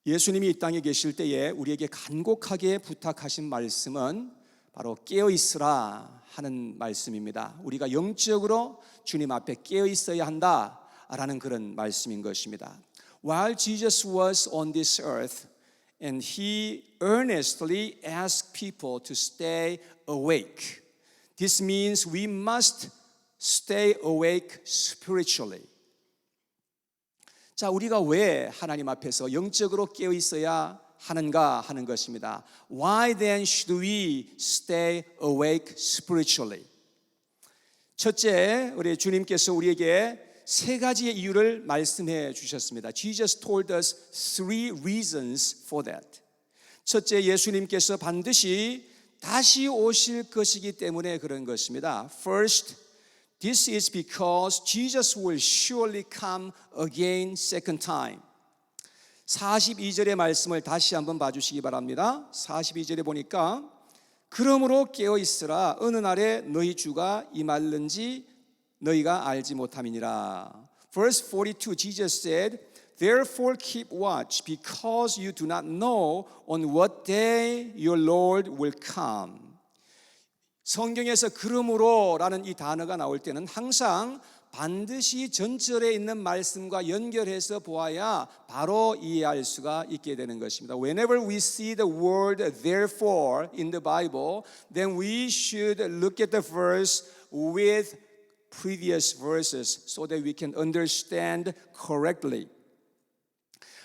예수님이 이 땅에 계실 때에 우리에게 간곡하게 부탁하신 말씀은 바로 깨어 있으라 하는 말씀입니다. 우리가 영적으로 주님 앞에 깨어 있어야 한다라는 그런 말씀인 것입니다. While Jesus was on this earth and he earnestly asked people to stay awake. This means we must stay awake spiritually. 자, 우리가 왜 하나님 앞에서 영적으로 깨어 있어야 하는가 하는 것입니다. Why then should we stay awake spiritually? 첫째, 우리 주님께서 우리에게 세 가지의 이유를 말씀해 주셨습니다. Jesus told us three reasons for that. 첫째, 예수님께서 반드시 다시 오실 것이기 때문에 그런 것입니다. First, this is because Jesus will surely come again second time. 42절의 말씀을 다시 한번 봐주시기 바랍니다. 42절에 보니까 그러므로 깨어 있으라 어느 날에 너희 주가 임할는지 너희가 알지 못함이니라. Verse 42, Jesus said, Therefore keep watch, because you do not know on what day your Lord will come. 성경에서 그러므로라는 이 단어가 나올 때는 항상 반드시 전절에 있는 말씀과 연결해서 보아야 바로 이해할 수가 있게 되는 것입니다. Whenever we see the word therefore in the Bible, then we should look at the verse with previous verses so that we can understand correctly.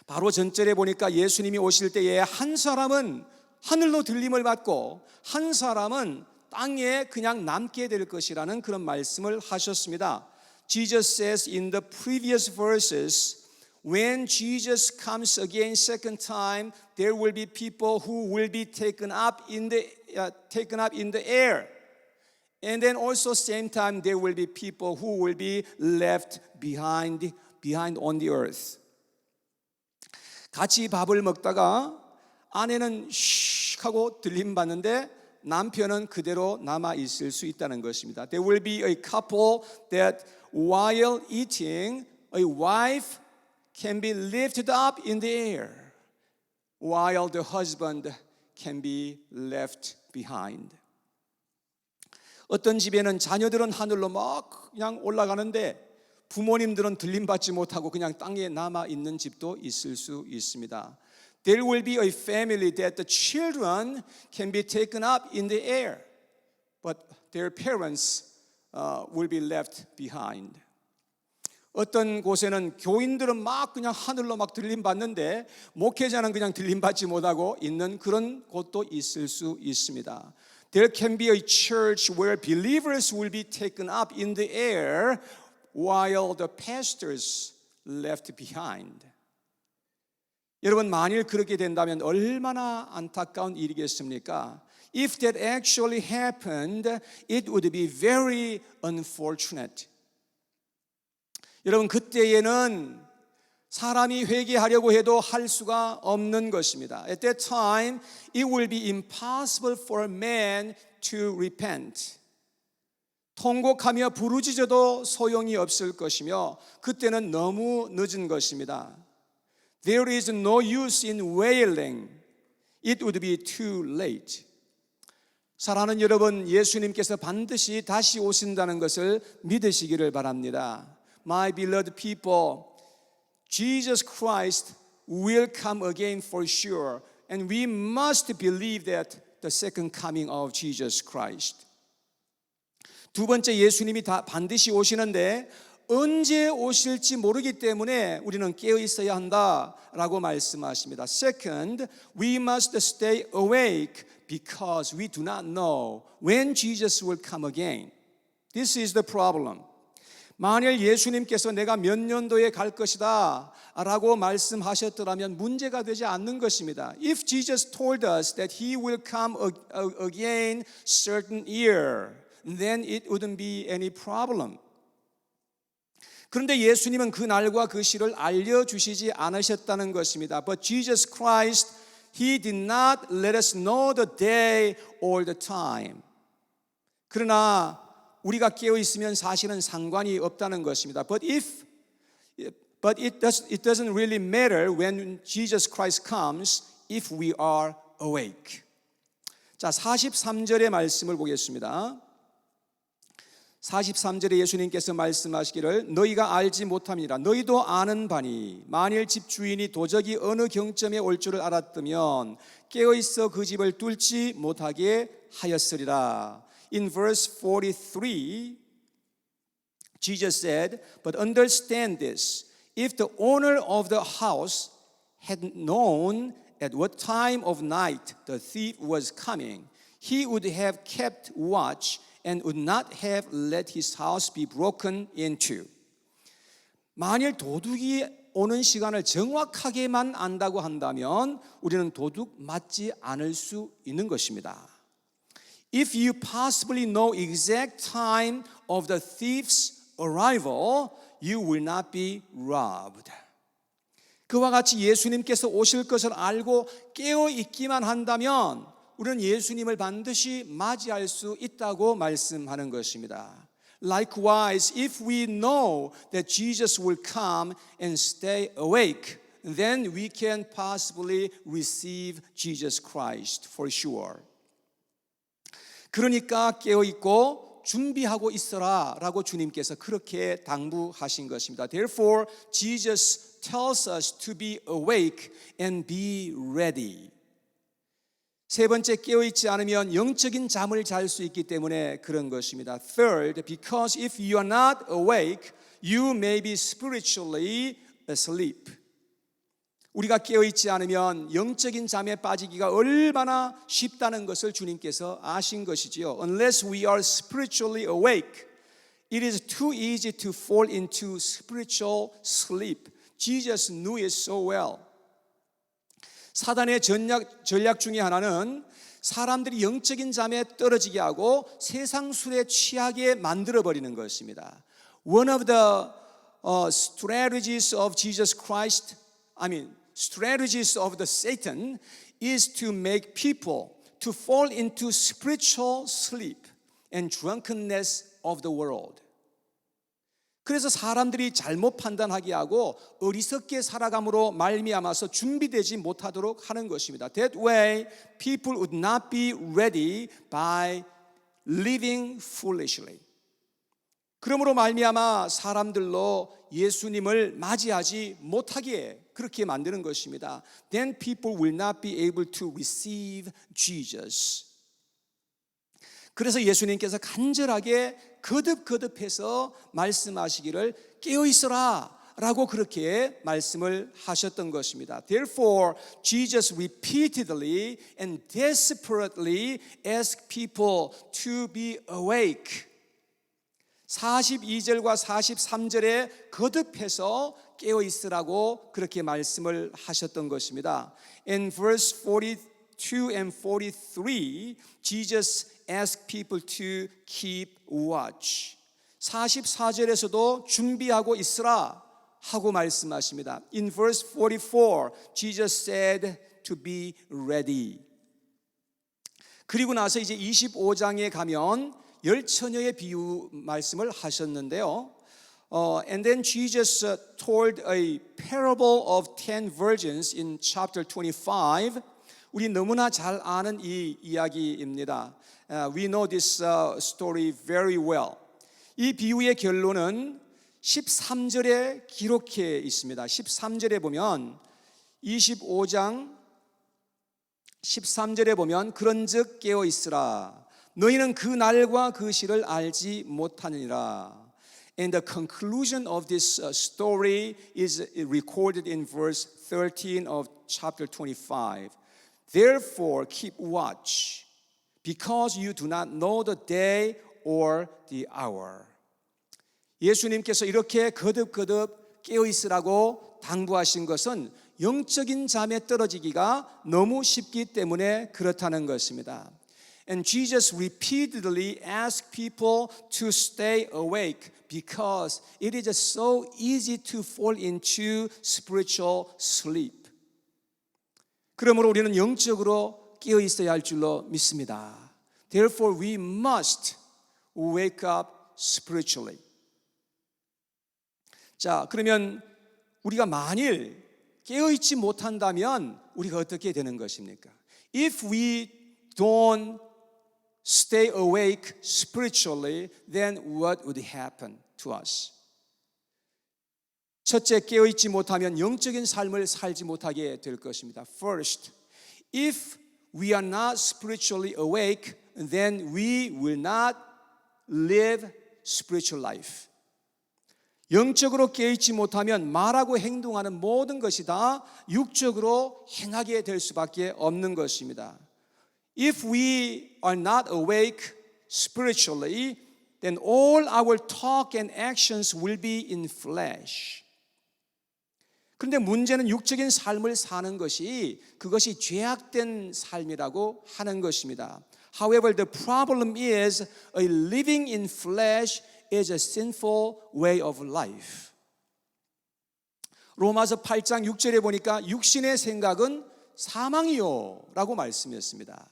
바로 전절에 보니까 예수님이 오실 때에 한 사람은 하늘로 들림을 받고 한 사람은 땅에 그냥 남게 될 것이라는 그런 말씀을 하셨습니다. Jesus says in the previous verses, when Jesus comes again second time, there will be people who will be taken up in the air. And then also same time there will be people who will be left behind on the earth. 같이 밥을 먹다가 아내는 쉿 하고 들림 받는데 남편은 그대로 남아 있을 수 있다는 것입니다. There will be a couple that while eating, a wife can be lifted up in the air, while the husband can be left behind. 어떤 집에는 자녀들은 하늘로 막 그냥 올라가는데 부모님들은 들림받지 못하고 그냥 땅에 남아 있는 집도 있을 수 있습니다. There will be a family that the children can be taken up in the air, but their parents will be left behind. 어떤 곳에는 교인들은 막 그냥 하늘로 막 들림받는데 목회자는 그냥 들림받지 못하고 있는 그런 곳도 있을 수 있습니다. There can be a church where believers will be taken up in the air while the pastors left behind. 여러분, 만일 그렇게 된다면 얼마나 안타까운 일이겠습니까? If that actually happened, it would be very unfortunate. 여러분, 그때에는 사람이 회개하려고 해도 할 수가 없는 것입니다. At that time, it will be impossible for man to repent. 통곡하며 부르짖어도 소용이 없을 것이며 그때는 너무 늦은 것입니다. There is no use in wailing. It would be too late. 사랑하는 여러분, 예수님께서 반드시 다시 오신다는 것을 믿으시기를 바랍니다. My beloved people, Jesus Christ will come again for sure, and we must believe that the second coming of Jesus Christ. 두 번째, 예수님이 반드시 오시는데 언제 오실지 모르기 때문에 우리는 깨어 있어야 한다라고 말씀하십니다. Second, we must stay awake because we do not know when Jesus will come again. This is the problem. 만일 예수님께서 내가 몇 년도에 갈 것이다 라고 말씀하셨더라면 문제가 되지 않는 것입니다. If Jesus told us that He will come again certain year, then it wouldn't be any problem. 그런데 예수님은 그 날과 그 시를 알려주시지 않으셨다는 것입니다. But Jesus Christ, He did not let us know the day or the time. 그러나 우리가 깨어 있으면 사실은 상관이 없다는 것입니다. But But it doesn't really matter when Jesus Christ comes if we are awake. 자, 43절의 말씀을 보겠습니다. 43절에 예수님께서 말씀하시기를 너희가 알지 못함이라 너희도 아는 바니 만일 집주인이 도적이 어느 경점에 올 줄을 알았다면 깨어있어 그 집을 뚫지 못하게 하였으리라. In verse 43, Jesus said, But understand this, if the owner of the house had known at what time of night the thief was coming, he would have kept watch and would not have let his house be broken into. 만일 도둑이 오는 시간을 정확하게만 안다고 한다면 우리는 도둑 맞지 않을 수 있는 것입니다. If you possibly know exact time of the thief's arrival, you will not be robbed. 그와 같이 예수님께서 오실 것을 알고 깨어 있기만 한다면 우리는 예수님을 반드시 맞이할 수 있다고 말씀하는 것입니다. Likewise, if we know that Jesus will come and stay awake, then we can possibly receive Jesus Christ for sure. 그러니까 깨어 있고 준비하고 있어라 라고 주님께서 그렇게 당부하신 것입니다. Therefore, Jesus tells us to be awake and be ready. 세 번째, 깨어있지 않으면 영적인 잠을 잘 수 있기 때문에 그런 것입니다. Third, because if you are not awake, you may be spiritually asleep. 우리가 깨어있지 않으면 영적인 잠에 빠지기가 얼마나 쉽다는 것을 주님께서 아신 것이지요. Unless we are spiritually awake, it is too easy to fall into spiritual sleep. Jesus knew it so well. 사단의 전략 중에 하나는 사람들이 영적인 잠에 떨어지게 하고 세상 술에 취하게 만들어버리는 것입니다. One of the strategies of Jesus Christ, strategies of the Satan is to make people to fall into spiritual sleep and drunkenness of the world. 그래서 사람들이 잘못 판단하게 하고 어리석게 살아감으로 말미암아서 준비되지 못하도록 하는 것입니다. That way, people would not be ready by living foolishly. 그러므로 말미암아 사람들로 예수님을 맞이하지 못하게 그렇게 만드는 것입니다. Then people will not be able to receive Jesus. 그래서 예수님께서 간절하게 거듭거듭해서 말씀하시기를 깨어있어라 라고 그렇게 말씀을 하셨던 것입니다. Therefore, Jesus repeatedly and desperately asked people to be awake. 42절과 43절에 거듭해서 깨어있으라고 그렇게 말씀을 하셨던 것입니다. In verse 42 and 43, Jesus asked people to keep watch. 44절에서도 준비하고 있으라 하고 말씀하십니다. In verse 44, Jesus said to be ready. 그리고 나서 이제 25장에 가면 열 처녀의 비유 말씀을 하셨는데요. And then Jesus told a parable of 10 virgins in chapter 25. 우리 너무나 잘 아는 이 이야기입니다. We know this story very well. 이 비유의 결론은 13절에 기록해 있습니다. 13절에 보면 25장 13절에 보면 그런즉 깨어 있으라 너희는 그 날과 그 시를 알지 못하느니라. And the conclusion of this story is recorded in verse 13 of chapter 25. Therefore keep watch, because you do not know the day or the hour. 예수님께서 이렇게 거듭거듭 깨어있으라고 당부하신 것은 영적인 잠에 떨어지기가 너무 쉽기 때문에 그렇다는 것입니다. And Jesus repeatedly asked people to stay awake because it is so easy to fall into spiritual sleep. 그러므로 우리는 영적으로 깨어 있어야 할 줄로 믿습니다. Therefore we must wake up spiritually. 자, 그러면 우리가 만일 깨어있지 못한다면 우리가 어떻게 되는 것입니까? If we don't stay awake spiritually, then what would happen to us? 첫째, 깨어있지 못하면 영적인 삶을 살지 못하게 될 것입니다. First, if we are not spiritually awake, then we will not live spiritual life. 영적으로 깨어있지 못하면 말하고 행동하는 모든 것이 다 육적으로 행하게 될 수밖에 없는 것입니다. If we are not awake spiritually, then all our talk and actions will be in flesh. 그런데 문제는 육적인 삶을 사는 것이 그것이 죄악된 삶이라고 하는 것입니다. However, the problem is a living in flesh is a sinful way of life. 로마서 8장 6절에 보니까 육신의 생각은 사망이요 라고 말씀했습니다.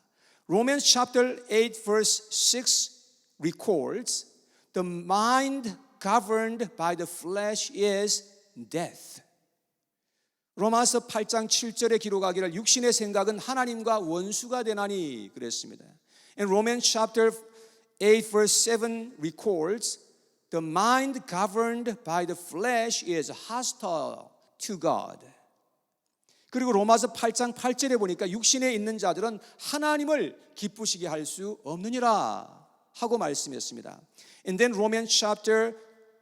Romans chapter 8 verse 6 records the mind governed by the flesh is death. 로마서 8장 7절에 기록하기를 육신의 생각은 하나님과 원수가 되나니 그랬습니다. And Romans chapter 8 verse 7 records the mind governed by the flesh is hostile to God. 그리고 로마서 8장 8절에 보니까 육신에 있는 자들은 하나님을 기쁘시게 할 수 없느니라 하고 말씀했습니다. And then Romans chapter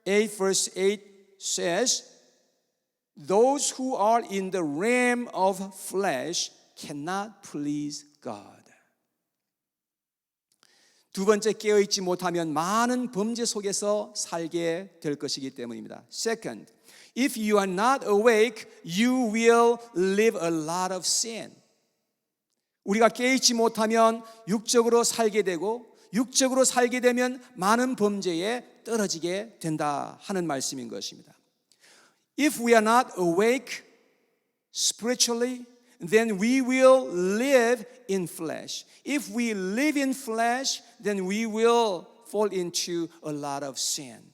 8 verse 8 says those who are in the realm of flesh cannot please God. 두 번째, 깨어있지 못하면 많은 범죄 속에서 살게 될 것이기 때문입니다. Second, if you are not awake, you will live a lot of sin. 우리가 깨어있지 못하면 육적으로 살게 되고 육적으로 살게 되면 많은 범죄에 떨어지게 된다 하는 말씀인 것입니다. If we are not awake spiritually, then we will live in flesh. If we live in flesh, then we will fall into a lot of sin.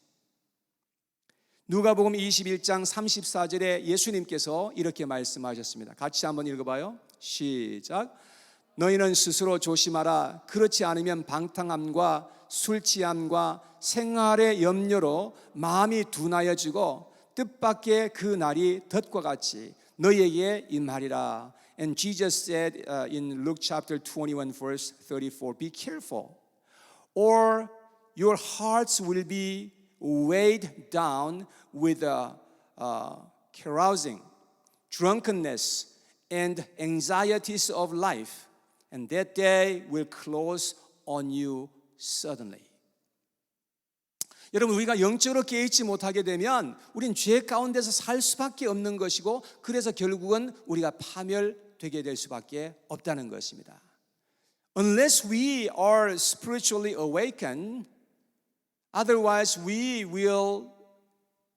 누가복음 21장 34절에 예수님께서 이렇게 말씀하셨습니다. 같이 한번 읽어봐요. 시작. 너희는 스스로 조심하라. 그렇지 않으면 방탕함과 술 취함과 생활의 염려로 마음이 둔하여지고 뜻밖의 그 날이 덫과 같이 너희에게 임하리라. And Jesus said in Luke chapter 21 verse 34, be careful, or your hearts will be weighed down with carousing, drunkenness, and anxieties of life, and that day will close on you suddenly. 여러분, 우리가 영적으로 깨어있지 못하게 되면 우린 죄 가운데서 살 수밖에 없는 것이고 그래서 결국은 우리가 파멸되게 될 수밖에 없다는 것입니다. Unless we are spiritually awakened, otherwise we will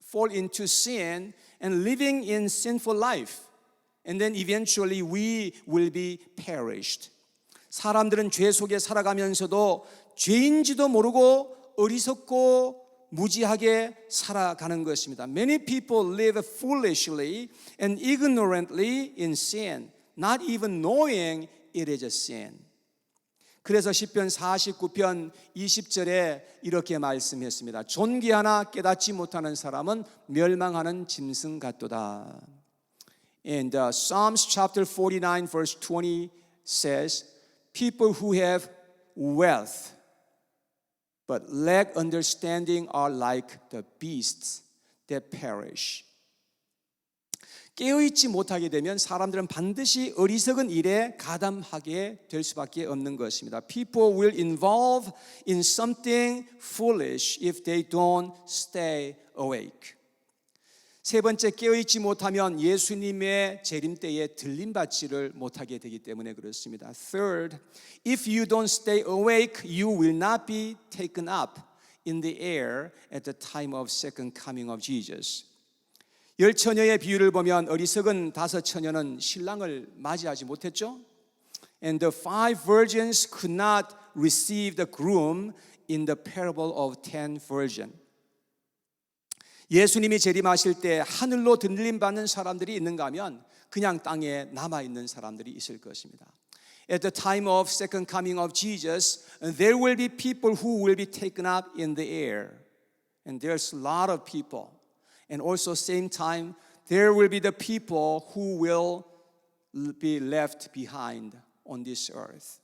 fall into sin and living in sinful life, and then eventually we will be perished. 사람들은 죄 속에 살아가면서도 죄인지도 모르고 어리석고 무지하게 살아가는 것입니다. Many people live foolishly and ignorantly in sin, not even knowing it is a sin. 그래서 시편 49편 20절에 이렇게 말씀했습니다. 존귀하나 깨닫지 못하는 사람은 멸망하는 짐승 같도다. And Psalms chapter 49 verse 20 says, people who have wealth but lack understanding are like the beasts that perish. 깨어있지 못하게 되면 사람들은 반드시 어리석은 일에 가담하게 될 수밖에 없는 것입니다. People will involve in something foolish if they don't stay awake. 세 번째, 깨어있지 못하면 예수님의 재림 때에 들림받지를 못하게 되기 때문에 그렇습니다. Third, if you don't stay awake, you will not be taken up in the air at the time of second coming of Jesus. 10처녀의 비유를 보면 어리석은 5처녀는 신랑을 맞이하지 못했죠. And the 5 virgins could not receive the groom in the parable of 10 virgins. 예수님이 재림하실 때 하늘로 들림 받는 사람들이 있는가 하면 그냥 땅에 남아 있는 사람들이 있을 것입니다. At the time of second coming of Jesus, there will be people who will be taken up in the air. And there's a lot of people. And also same time, there will be the people who will be left behind on this earth.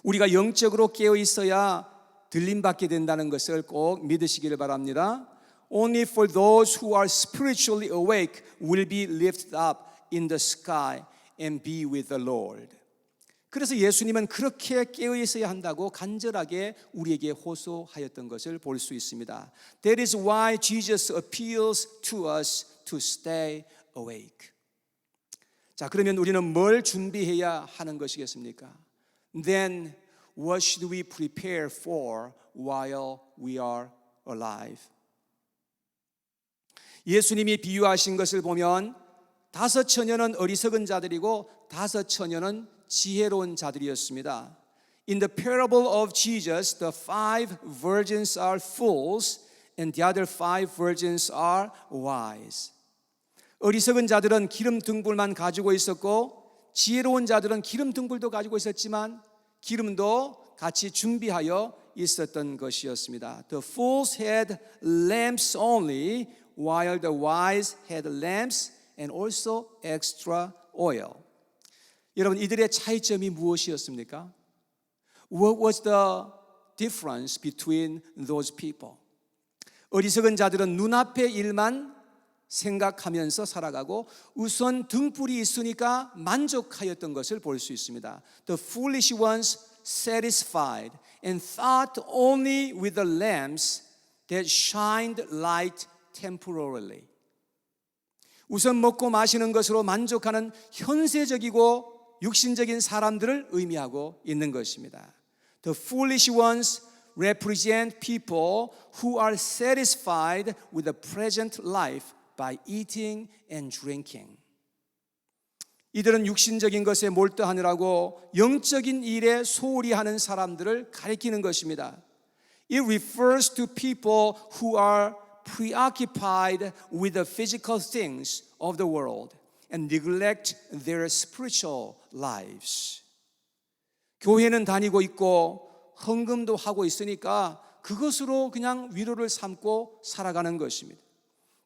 우리가 영적으로 깨어 있어야 들림 받게 된다는 것을 꼭 믿으시기를 바랍니다. Only for those who are spiritually awake will be lifted up in the sky and be with the Lord. 그래서 예수님은 그렇게 깨어 있어야 한다고 간절하게 우리에게 호소하였던 것을 볼 수 있습니다. That is why Jesus appeals to us to stay awake. 자, 그러면 우리는 뭘 준비해야 하는 것이겠습니까? Then what should we prepare for while we are alive? 예수님이 비유하신 것을 보면 5 처녀는 어리석은 자들이고 5 처녀는 지혜로운 자들이었습니다. In the parable of Jesus, the 5 virgins are fools and the other 5 virgins are wise. 어리석은 자들은 기름 등불만 가지고 있었고 지혜로운 자들은 기름 등불도 가지고 있었지만 기름도 같이 준비하여 있었던 것이었습니다. The fools had lamps only, while the wise had lamps and also extra oil. 여러분, 이들의 차이점이 무엇이었습니까? What was the difference between those people? 어리석은 자들은 눈앞의 일만 생각하면서 살아가고 우선 등불이 있으니까 만족하였던 것을 볼 수 있습니다. The foolish ones satisfied and thought only with the lamps that shined light temporarily. 우선 먹고 마시는 것으로 만족하는 현세적이고 육신적인 사람들을 의미하고 있는 것입니다. The foolish ones represent people who are satisfied with the present life by eating and drinking. 이들은 육신적인 것에 몰두하느라고 영적인 일에 소홀히 하는 사람들을 가리키는 것입니다. It refers to people who are preoccupied with the physical things of the world and neglect their spiritual lives. 교회는 다니고 있고 헌금도 하고 있으니까 그것으로 그냥 위로를 삼고 살아가는 것입니다.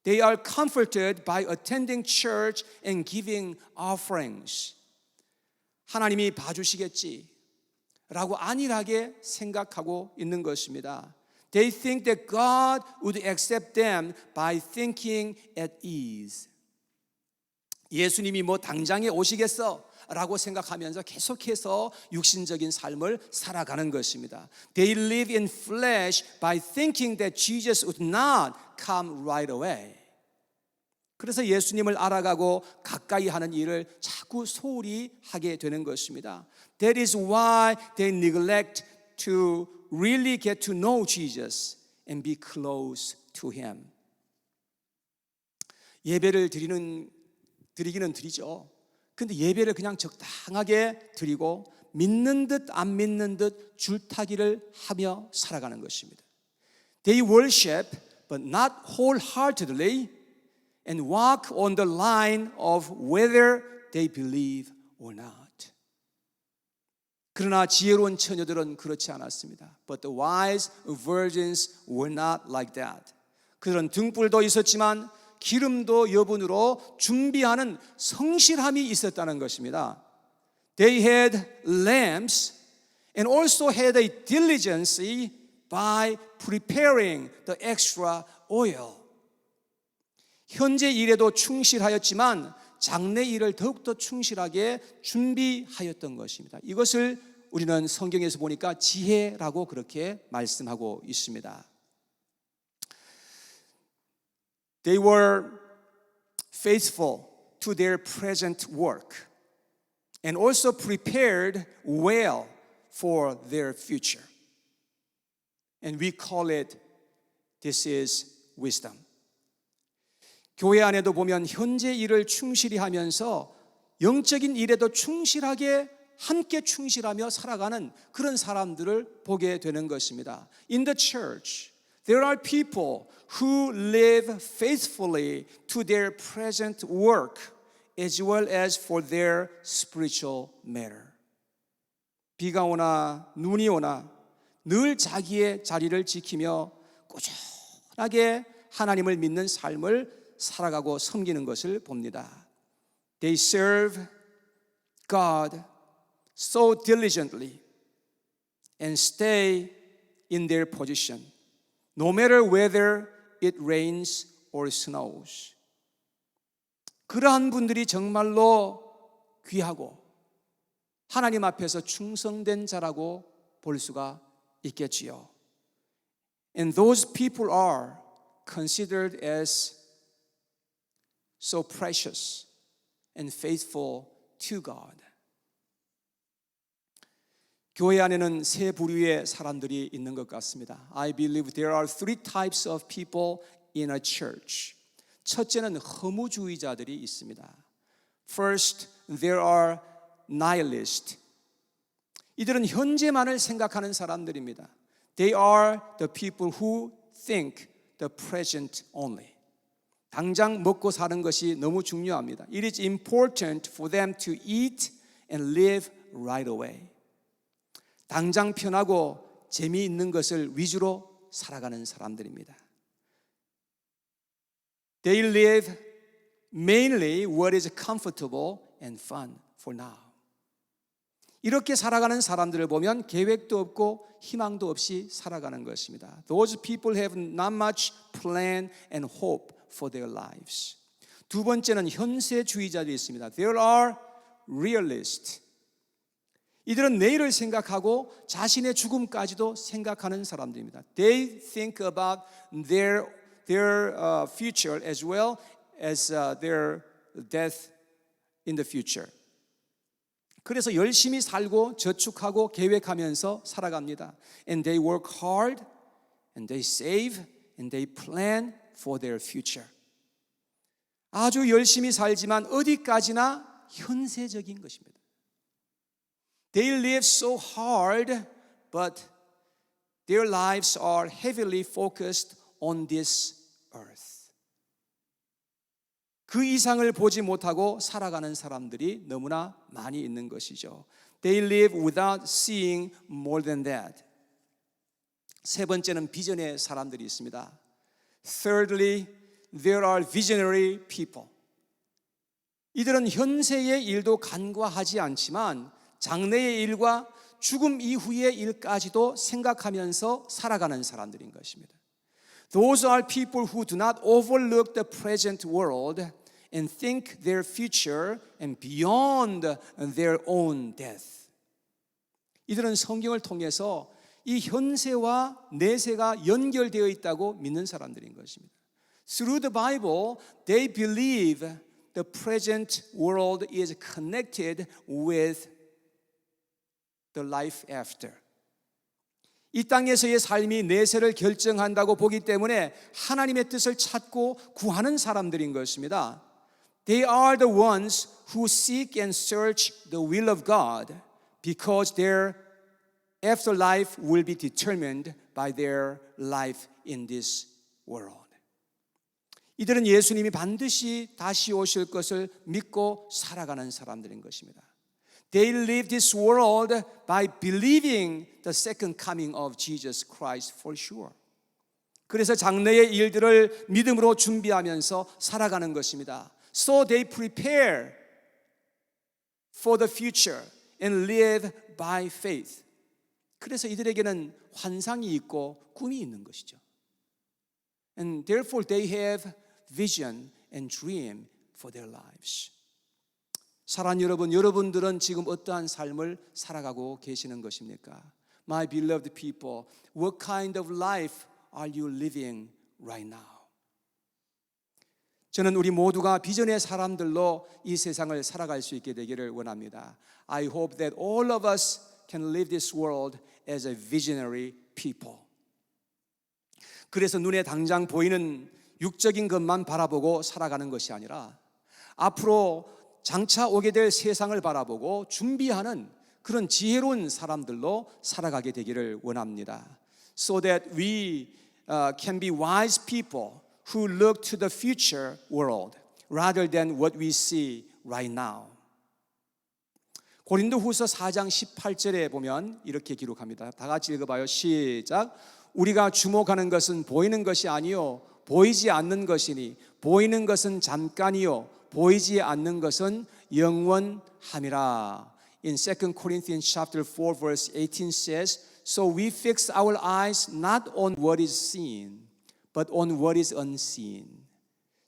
They are comforted by attending church and giving offerings. 하나님이 봐주시겠지 라고 안일하게 생각하고 있는 것입니다. They think that God would accept them by thinking at ease. 예수님이 뭐 당장에 오시겠어 라고 생각하면서 계속해서 육신적인 삶을 살아가는 것입니다. They live in flesh by thinking that Jesus would not come right away. 그래서 예수님을 알아가고 가까이 하는 일을 자꾸 소홀히 하게 되는 것입니다. That is why they neglect to really get to know Jesus and be close to Him. 예배를 드리기는 드리죠. 근데 예배를 그냥 적당하게 드리고 믿는 듯 안 믿는 듯 줄타기를 하며 살아가는 것입니다. They worship but not wholeheartedly and walk on the line of whether they believe or not. 그러나 지혜로운 처녀들은 그렇지 않았습니다. But the wise virgins were not like that. 그들은 등불도 있었지만 기름도 여분으로 준비하는 성실함이 있었다는 것입니다. They had lamps and also had a diligence by preparing the extra oil. 현재 일에도 충실하였지만 장래 일을 더욱더 충실하게 준비하였던 것입니다. 이것을 우리는 성경에서 보니까 지혜라고 그렇게 말씀하고 있습니다. They were faithful to their present work and also prepared well for their future. And we call it, this is wisdom. 교회 안에도 보면 현재 일을 충실히 하면서 영적인 일에도 충실하게 함께 충실하며 살아가는 그런 사람들을 보게 되는 것입니다. In the church, There are people who live faithfully to their present work as well as for their spiritual matter. 비가 오나 눈이 오나 늘 자기의 자리를 지키며 꾸준하게 하나님을 믿는 삶을 살아가고 섬기는 것을 봅니다. They serve God so diligently and stay in their position, no matter whether it rains or snows. 그러한 분들이 정말로 귀하고 하나님 앞에서 충성된 자라고 볼 수가 있겠지요. And those people are considered as so precious and faithful to God. 교회 안에는 세 부류의 사람들이 있는 것 같습니다. I believe there are three types of people in a church. 첫째는 허무주의자들이 있습니다. First, there are nihilists. 이들은 현재만을 생각하는 사람들입니다. They are the people who think the present only. 당장 먹고 사는 것이 너무 중요합니다. It is important for them to eat and live right away. 당장 편하고 재미있는 것을 위주로 살아가는 사람들입니다. They live mainly what is comfortable and fun for now. 이렇게 살아가는 사람들을 보면 계획도 없고 희망도 없이 살아가는 것입니다. Those people have not much plan and hope for their lives. 두 번째는 현세주의자들이 있습니다. There are realists. 이들은 내일을 생각하고 자신의 죽음까지도 생각하는 사람들입니다. They think about their future as well as their death in the future. 그래서 열심히 살고 저축하고 계획하면서 살아갑니다. And they work hard, and they save, and they plan for their future. 아주 열심히 살지만 어디까지나 현세적인 것입니다. They live so hard, but their lives are heavily focused on this earth. 그 이상을 보지 못하고 살아가는 사람들이 너무나 많이 있는 것이죠. They live without seeing more than that. 세 번째는 비전의 사람들이 있습니다. Thirdly, there are visionary people. 이들은 현세의 일도 간과하지 않지만 장래의 일과 죽음 이후의 일까지도 생각하면서 살아가는 사람들인 것입니다. Those are people who do not overlook the present world and think their future and beyond their own death. 이들은 성경을 통해서 이 현세와 내세가 연결되어 있다고 믿는 사람들인 것입니다. Through the Bible, they believe the present world is connected with the life after. 이 땅에서의 삶이 내세를 결정한다고 보기 때문에 하나님의 뜻을 찾고 구하는 사람들인 것입니다. They are the ones who seek and search the will of God because their afterlife will be determined by their life in this world. 이들은 예수님이 반드시 다시 오실 것을 믿고 살아가는 사람들인 것입니다. They live this world by believing the second coming of Jesus Christ for sure. 그래서 장래의 일들을 믿음으로 준비하면서 살아가는 것입니다. So they prepare for the future and live by faith. 그래서 이들에게는 환상이 있고 꿈이 있는 것이죠. And therefore they have vision and dream for their lives. 사랑하는 여러분, 여러분들은 지금 어떠한 삶을 살아가고 계시는 것입니까? My beloved people, what kind of life are you living right now? 저는 우리 모두가 비전의 사람들로 이 세상을 살아갈 수 있게 되기를 원합니다. I hope that all of us can live this world as a visionary people. 그래서 눈에 당장 보이는 육적인 것만 바라보고 살아가는 것이 아니라 앞으로 장차 오게 될 세상을 바라보고 준비하는 그런 지혜로운 사람들로 살아가게 되기를 원합니다. So that we can be wise people who look to the future world rather than what we see right now. 고린도후서 4장 18절에 보면 이렇게 기록합니다. 다 같이 읽어봐요. 시작. 우리가 주목하는 것은 보이는 것이 아니요 보이지 않는 것이니 보이는 것은 잠깐이요 보이지 않는 것은 영원함이라. In 2 Corinthians chapter 4 verse 18 says, So we fix our eyes not on what is seen, but on what is unseen.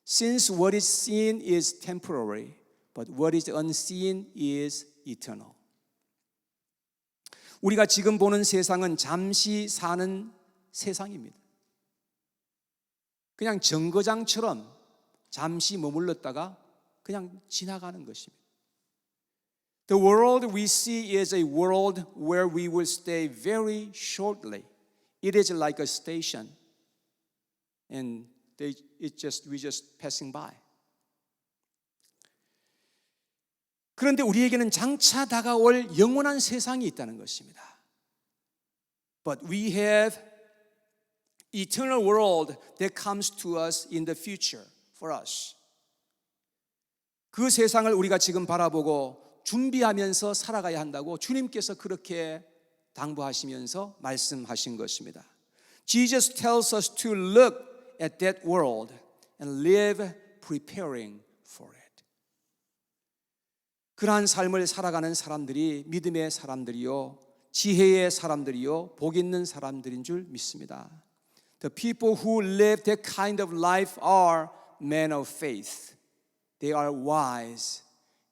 Since what is seen is temporary, but what is unseen is eternal. 우리가 지금 보는 세상은 잠시 사는 세상입니다. 그냥 정거장처럼 잠시 머물렀다가 그냥 지나가는 것입니다. The world we see is a world where we will stay very shortly. It is like a station, and we just passing by. 그런데 우리에게는 장차 다가올 영원한 세상이 있다는 것입니다. But we have eternal world that comes to us in the future for us. 그 세상을 우리가 지금 바라보고 준비하면서 살아가야 한다고 주님께서 그렇게 당부하시면서 말씀하신 것입니다. Jesus tells us to look at that world and live preparing for it. 그러한 삶을 살아가는 사람들이 믿음의 사람들이요 지혜의 사람들이요 복 있는 사람들인 줄 믿습니다. The people who live that kind of life are men of faith. They are wise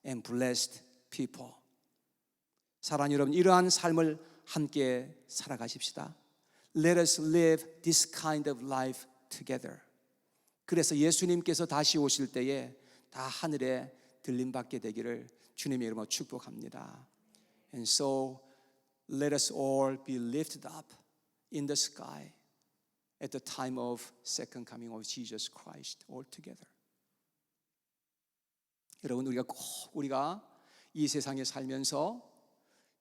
and blessed people. 사랑하는 여러분, 이러한 삶을 함께 살아가십시다. Let us live this kind of life together. 그래서 예수님께서 다시 오실 때에 다 하늘에 들림받게 되기를 주님의 이름으로 축복합니다. And so let us all be lifted up in the sky at the time of second coming of Jesus Christ all together. 여러분, 우리가 이 세상에 살면서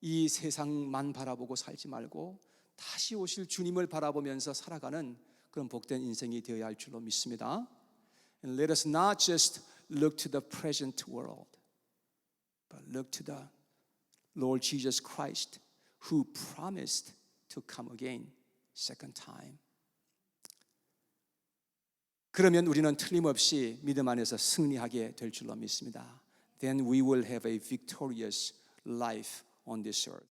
이 세상만 바라보고 살지 말고 다시 오실 주님을 바라보면서 살아가는 그런 복된 인생이 되어야 할 줄로 믿습니다. And let us not just look to the present world, but look to the Lord Jesus Christ, who promised to come again, second time. 그러면 우리는 틀림없이 믿음 안에서 승리하게 될 줄로 믿습니다. Then we will have a victorious life on this earth.